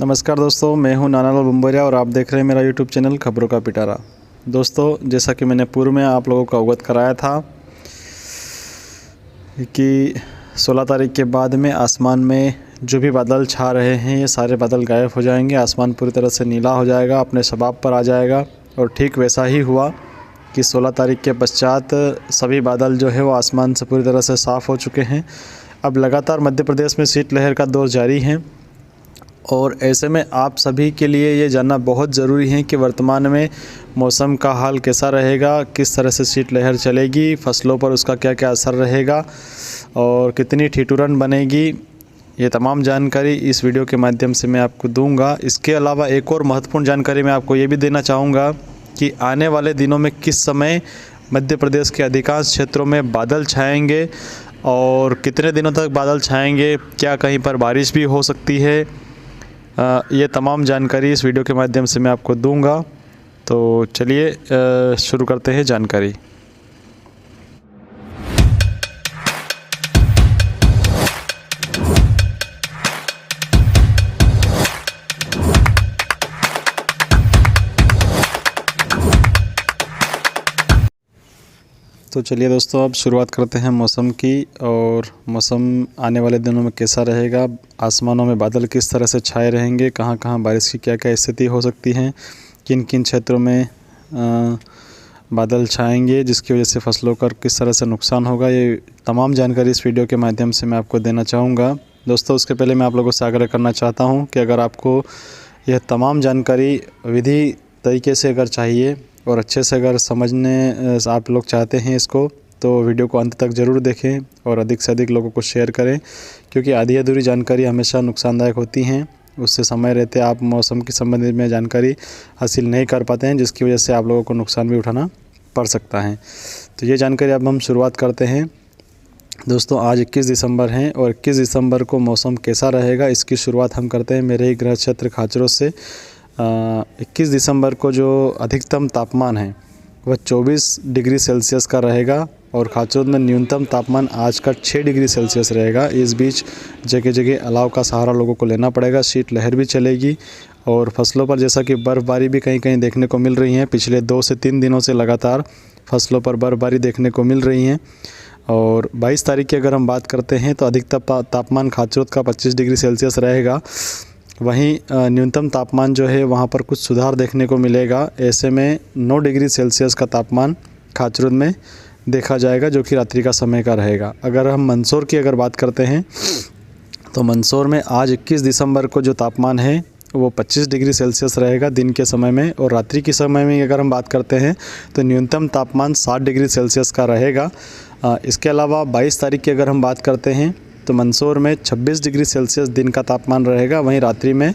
नमस्कार दोस्तों, मैं हूं नानालाल बुम्बरिया और आप देख रहे हैं मेरा यूट्यूब चैनल खबरों का पिटारा। दोस्तों, जैसा कि मैंने पूर्व में आप लोगों को अवगत कराया था कि 16 तारीख के बाद में आसमान में जो भी बादल छा रहे हैं ये सारे बादल गायब हो जाएंगे। आसमान पूरी तरह से नीला हो जाएगा, अपने शबाब पर आ जाएगा। और ठीक वैसा ही हुआ कि 16 तारीख के पश्चात सभी बादल जो है वो आसमान से पूरी तरह से साफ़ हो चुके हैं। अब लगातार मध्य प्रदेश में शीतलहर का दौर जारी है और ऐसे में आप सभी के लिए ये जानना बहुत ज़रूरी है कि वर्तमान में मौसम का हाल कैसा रहेगा, किस तरह से शीतलहर चलेगी, फसलों पर उसका क्या क्या असर रहेगा और कितनी ठिठुरन बनेगी। ये तमाम जानकारी इस वीडियो के माध्यम से मैं आपको दूंगा। इसके अलावा एक और महत्वपूर्ण जानकारी मैं आपको ये भी देना चाहूँगा कि आने वाले दिनों में किस समय मध्य प्रदेश के अधिकांश क्षेत्रों में बादल छाएंगे और कितने दिनों तक बादल छाएंगे, क्या कहीं पर बारिश भी हो सकती है। ये तमाम जानकारी इस वीडियो के माध्यम से मैं आपको दूंगा। तो चलिए शुरू करते हैं जानकारी। तो चलिए दोस्तों, अब शुरुआत करते हैं मौसम की। और मौसम आने वाले दिनों में कैसा रहेगा, आसमानों में बादल किस तरह से छाए रहेंगे, कहाँ कहाँ बारिश की क्या क्या स्थिति हो सकती है, किन किन क्षेत्रों में बादल छाएंगे जिसकी वजह से फसलों का किस तरह से नुकसान होगा, ये तमाम जानकारी इस वीडियो के माध्यम से मैं आपको देना चाहूँगा। दोस्तों, उसके पहले मैं आप लोगों से आग्रह करना चाहता हूँ कि अगर आपको यह तमाम जानकारी विधि तरीके से अगर चाहिए और अच्छे से अगर समझने आप लोग चाहते हैं इसको, तो वीडियो को अंत तक ज़रूर देखें और अधिक से अधिक लोगों को शेयर करें, क्योंकि आधी अधूरी जानकारी हमेशा नुकसानदायक होती हैं। उससे समय रहते आप मौसम के संबंध में जानकारी हासिल नहीं कर पाते हैं, जिसकी वजह से आप लोगों को नुकसान भी उठाना पड़ सकता है। तो ये जानकारी अब हम शुरुआत करते हैं। दोस्तों, आज 21 दिसंबर है और 21 दिसंबर को मौसम कैसा रहेगा इसकी शुरुआत हम करते हैं मेरे ही गृह क्षेत्र खाचरों से। 21 दिसंबर को जो अधिकतम तापमान है वह 24 डिग्री सेल्सियस का रहेगा और खाचरों में न्यूनतम तापमान आज का 6 डिग्री सेल्सियस रहेगा। इस बीच जगह जगह अलाव का सहारा लोगों को लेना पड़ेगा, शीतलहर भी चलेगी और फसलों पर जैसा कि बर्फ़बारी भी कहीं कहीं देखने को मिल रही है। पिछले 2 से 3 दिनों से लगातार फसलों पर बर्फ़बारी देखने को मिल रही है। और 22 तारीख की अगर हम बात करते हैं तो अधिकतम तापमान खाचरों का 25 डिग्री सेल्सियस रहेगा। वहीं न्यूनतम तापमान जो है वहाँ पर कुछ सुधार देखने को मिलेगा। ऐसे में 9 डिग्री सेल्सियस का तापमान खाचरुद में देखा जाएगा, जो कि रात्रि का समय का रहेगा। अगर हम मंदसौर की अगर बात करते हैं तो मंदसौर में आज 21 दिसंबर को जो तापमान है वो 25 डिग्री सेल्सियस रहेगा दिन के समय में, और रात्रि के समय में अगर हम बात करते हैं तो न्यूनतम तापमान 7 डिग्री सेल्सियस का रहेगा। इसके अलावा 22 तारीख की अगर हम बात करते हैं तो मंदसौर में 26 डिग्री सेल्सियस दिन का तापमान रहेगा। वहीं रात्रि में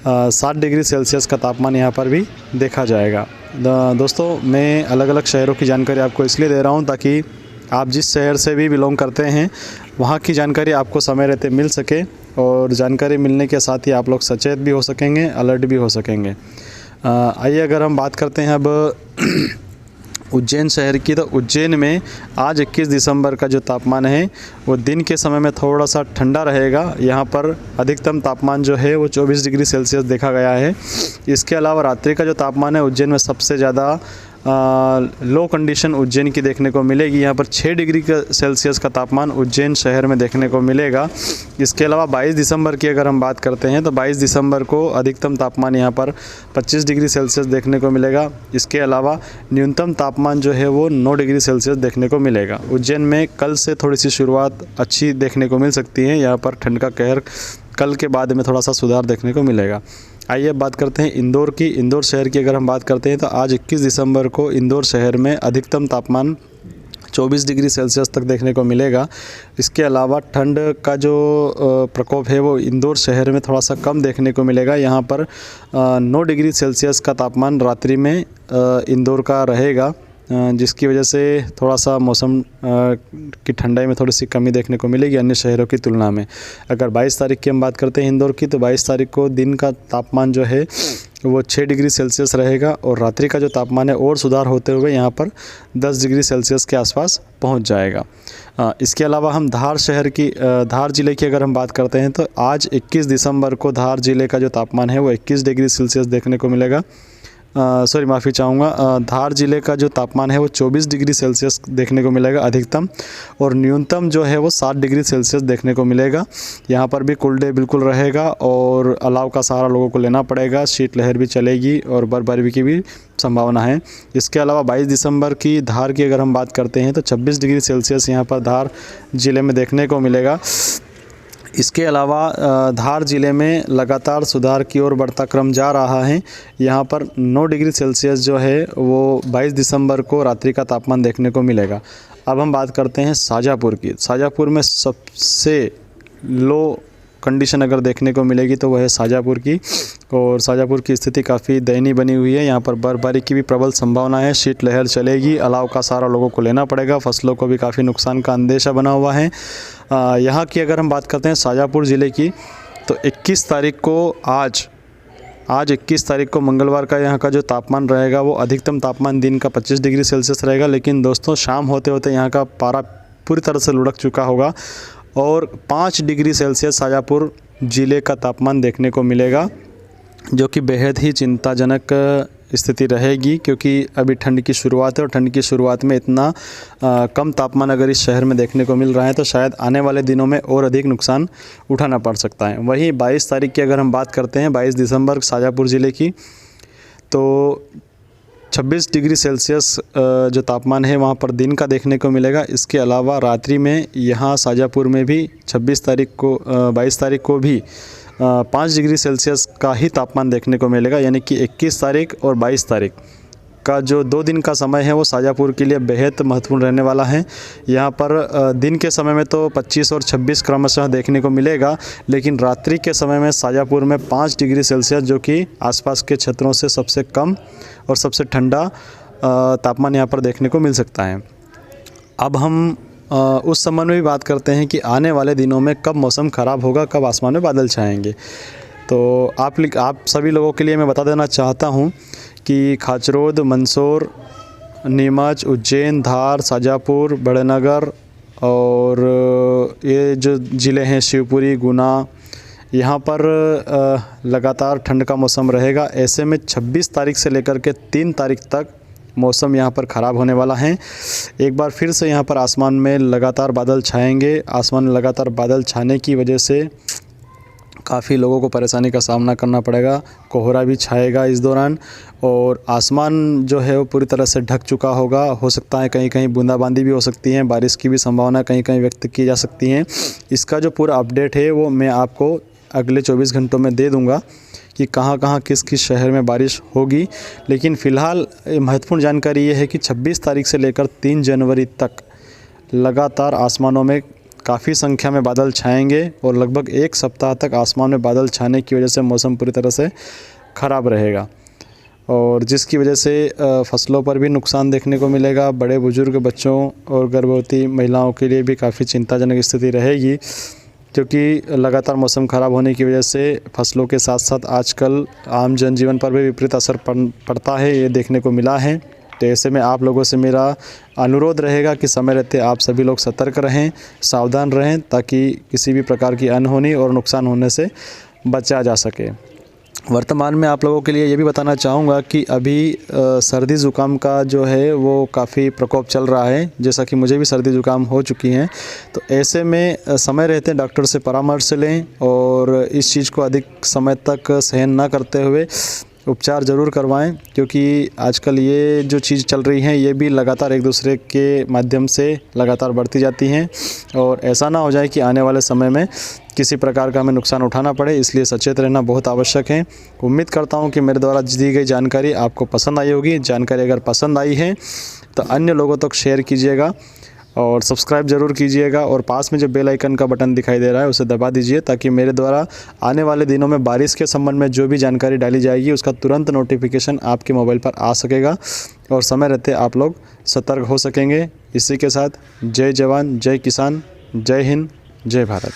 7 डिग्री सेल्सियस का तापमान यहाँ पर भी देखा जाएगा। दोस्तों, मैं अलग अलग शहरों की जानकारी आपको इसलिए दे रहा हूँ ताकि आप जिस शहर से भी बिलोंग करते हैं वहाँ की जानकारी आपको समय रहते मिल सके, और जानकारी मिलने के साथ ही आप लोग सचेत भी हो सकेंगे, अलर्ट भी हो सकेंगे। आइए अगर हम बात करते हैं अब उज्जैन शहर की, तो उज्जैन में आज 21 दिसंबर का जो तापमान है वो दिन के समय में थोड़ा सा ठंडा रहेगा। यहाँ पर अधिकतम तापमान जो है वो 24 डिग्री सेल्सियस देखा गया है। इसके अलावा रात्रि का जो तापमान है उज्जैन में सबसे ज़्यादा लो कंडीशन उज्जैन की देखने को मिलेगी। यहाँ पर 6 डिग्री सेल्सियस का तापमान उज्जैन शहर में देखने को मिलेगा। इसके अलावा 22 दिसंबर की अगर हम बात करते हैं तो 22 दिसंबर को अधिकतम तापमान यहाँ पर 25 डिग्री सेल्सियस देखने को मिलेगा। इसके अलावा न्यूनतम तापमान जो है वो 9 डिग्री सेल्सियस देखने को मिलेगा। उज्जैन में कल से थोड़ी सी शुरुआत अच्छी देखने को मिल सकती है। यहाँ पर ठंड का कहर कल के बाद में थोड़ा सा सुधार देखने को मिलेगा। आइए अब बात करते हैं इंदौर की। इंदौर शहर की अगर हम बात करते हैं तो आज 21 दिसंबर को इंदौर शहर में अधिकतम तापमान 24 डिग्री सेल्सियस तक देखने को मिलेगा। इसके अलावा ठंड का जो प्रकोप है वो इंदौर शहर में थोड़ा सा कम देखने को मिलेगा। यहाँ पर 9 डिग्री सेल्सियस का तापमान रात्रि में इंदौर का रहेगा। जिसकी वजह से थोड़ा सा मौसम की ठंडाई में थोड़ी सी कमी देखने को मिलेगी अन्य शहरों की तुलना में। अगर 22 तारीख की हम बात करते हैं इंदौर की, तो 22 तारीख को दिन का तापमान जो है वो 6 डिग्री सेल्सियस रहेगा और रात्रि का जो तापमान है और सुधार होते हुए यहाँ पर 10 डिग्री सेल्सियस के आसपास पहुँच जाएगा। इसके अलावा हम धार ज़िले की अगर हम बात करते हैं, तो आज 21 दिसंबर को धार ज़िले का जो तापमान है वो 21 डिग्री सेल्सियस देखने को मिलेगा। माफ़ी चाहूँगा, धार ज़िले का जो तापमान है वो 24 डिग्री सेल्सियस देखने को मिलेगा अधिकतम, और न्यूनतम जो है वो 7 डिग्री सेल्सियस देखने को मिलेगा। यहाँ पर भी कुल डे बिल्कुल रहेगा और अलाव का सहारा लोगों को लेना पड़ेगा। शीतलहर भी चलेगी और बर्फबारी की भी संभावना है। इसके अलावा 22 दिसंबर की धार की अगर हम बात करते हैं, तो 26 डिग्री सेल्सियस यहाँ पर धार ज़िले में देखने को मिलेगा। इसके अलावा धार ज़िले में लगातार सुधार की ओर बढ़ता क्रम जा रहा है। यहाँ पर 9 डिग्री सेल्सियस जो है वो 22 दिसंबर को रात्रि का तापमान देखने को मिलेगा। अब हम बात करते हैं शाजापुर की। शाजापुर में सबसे लो कंडीशन अगर देखने को मिलेगी तो वह है शाजापुर की, और शाजापुर की स्थिति काफ़ी दयनीय बनी हुई है। यहाँ पर बर्फबारी की भी प्रबल संभावना है, शीतलहर चलेगी, अलाव का सहारा लोगों को लेना पड़ेगा, फसलों को भी काफ़ी नुकसान का अंदेशा बना हुआ है। यहाँ की अगर हम बात करते हैं शाजापुर ज़िले की, तो 21 तारीख को आज 21 तारीख को मंगलवार का यहाँ का जो तापमान रहेगा वो अधिकतम तापमान दिन का 25 डिग्री सेल्सियस रहेगा। लेकिन दोस्तों शाम होते होते यहाँ का पारा पूरी तरह से लुढ़क चुका होगा और 5 डिग्री सेल्सियस शाजापुर ज़िले का तापमान देखने को मिलेगा, जो कि बेहद ही चिंताजनक स्थिति रहेगी, क्योंकि अभी ठंड की शुरुआत है और ठंड की शुरुआत में इतना कम तापमान अगर इस शहर में देखने को मिल रहा है तो शायद आने वाले दिनों में और अधिक नुकसान उठाना पड़ सकता है। वहीं 22 तारीख की अगर हम बात करते हैं, 22 दिसंबर शाजापुर ज़िले की, तो 26 डिग्री सेल्सियस जो तापमान है वहाँ पर दिन का देखने को मिलेगा। इसके अलावा रात्रि में यहाँ शाजापुर में भी 22 तारीख को भी 5 डिग्री सेल्सियस का ही तापमान देखने को मिलेगा। यानी कि 21 तारीख और 22 तारीख का जो 2 दिन का समय है वो शाजापुर के लिए बेहद महत्वपूर्ण रहने वाला है। यहाँ पर दिन के समय में तो 25 और 26 क्रमशः देखने को मिलेगा, लेकिन रात्रि के समय में शाजापुर में 5 डिग्री सेल्सियस, जो कि आसपास के क्षेत्रों से सबसे कम और सबसे ठंडा तापमान यहाँ पर देखने को मिल सकता है। अब हम उस संबंध में भी बात करते हैं कि आने वाले दिनों में कब मौसम ख़राब होगा, कब आसमान में बादल छाएंगे। तो आप सभी लोगों के लिए मैं बता देना चाहता हूँ कि खाचरोद, मंदसौर, नीमच, उज्जैन, धार, शाजापुर, बड़ेनगर और ये जो ज़िले हैं शिवपुरी, गुना, यहाँ पर लगातार ठंड का मौसम रहेगा। ऐसे में 26 तारीख से लेकर के 3 तारीख तक मौसम यहाँ पर ख़राब होने वाला है। एक बार फिर से यहाँ पर आसमान में लगातार बादल छाएंगे। आसमान में लगातार बादल छाने की वजह से काफ़ी लोगों को परेशानी का सामना करना पड़ेगा। कोहरा भी छाएगा इस दौरान और आसमान जो है वो पूरी तरह से ढक चुका होगा। हो सकता है कहीं कहीं बूंदाबांदी भी हो सकती है, बारिश की भी संभावना कहीं कहीं व्यक्त की जा सकती है। इसका जो पूरा अपडेट है वो मैं आपको अगले 24 घंटों में दे दूँगा कि कहाँ कहाँ किस किस शहर में बारिश होगी। लेकिन फ़िलहाल महत्वपूर्ण जानकारी ये है कि 26 तारीख से लेकर 3 जनवरी तक लगातार आसमानों में काफ़ी संख्या में बादल छाएंगे और लगभग 1 सप्ताह तक आसमान में बादल छाने की वजह से मौसम पूरी तरह से ख़राब रहेगा, और जिसकी वजह से फसलों पर भी नुकसान देखने को मिलेगा। बड़े बुजुर्ग, बच्चों और गर्भवती महिलाओं के लिए भी काफ़ी चिंताजनक स्थिति रहेगी, क्योंकि लगातार मौसम ख़राब होने की वजह से फसलों के साथ साथ आजकल आम जनजीवन पर भी विपरीत असर पड़ता है, ये देखने को मिला है। तो ऐसे में आप लोगों से मेरा अनुरोध रहेगा कि समय रहते आप सभी लोग सतर्क रहें, सावधान रहें, ताकि किसी भी प्रकार की अनहोनी और नुकसान होने से बचा जा सके। वर्तमान में आप लोगों के लिए ये भी बताना चाहूँगा कि अभी सर्दी ज़ुकाम का जो है वो काफ़ी प्रकोप चल रहा है, जैसा कि मुझे भी सर्दी ज़ुकाम हो चुकी हैं। तो ऐसे में समय रहते डॉक्टर से परामर्श लें और इस चीज़ को अधिक समय तक सहन ना करते हुए उपचार ज़रूर करवाएं, क्योंकि आजकल ये जो चीज़ चल रही हैं ये भी लगातार एक दूसरे के माध्यम से लगातार बढ़ती जाती हैं, और ऐसा ना हो जाए कि आने वाले समय में किसी प्रकार का हमें नुकसान उठाना पड़े। इसलिए सचेत रहना बहुत आवश्यक है। उम्मीद करता हूं कि मेरे द्वारा दी गई जानकारी आपको पसंद आई होगी। जानकारी अगर पसंद आई है तो अन्य लोगों तक शेयर कीजिएगा। और सब्सक्राइब ज़रूर कीजिएगा और पास में जो बेल आइकन का बटन दिखाई दे रहा है उसे दबा दीजिए, ताकि मेरे द्वारा आने वाले दिनों में बारिश के संबंध में जो भी जानकारी डाली जाएगी उसका तुरंत नोटिफिकेशन आपके मोबाइल पर आ सकेगा और समय रहते आप लोग सतर्क हो सकेंगे। इसी के साथ जय जवान, जय किसान, जय हिंद, जय भारत।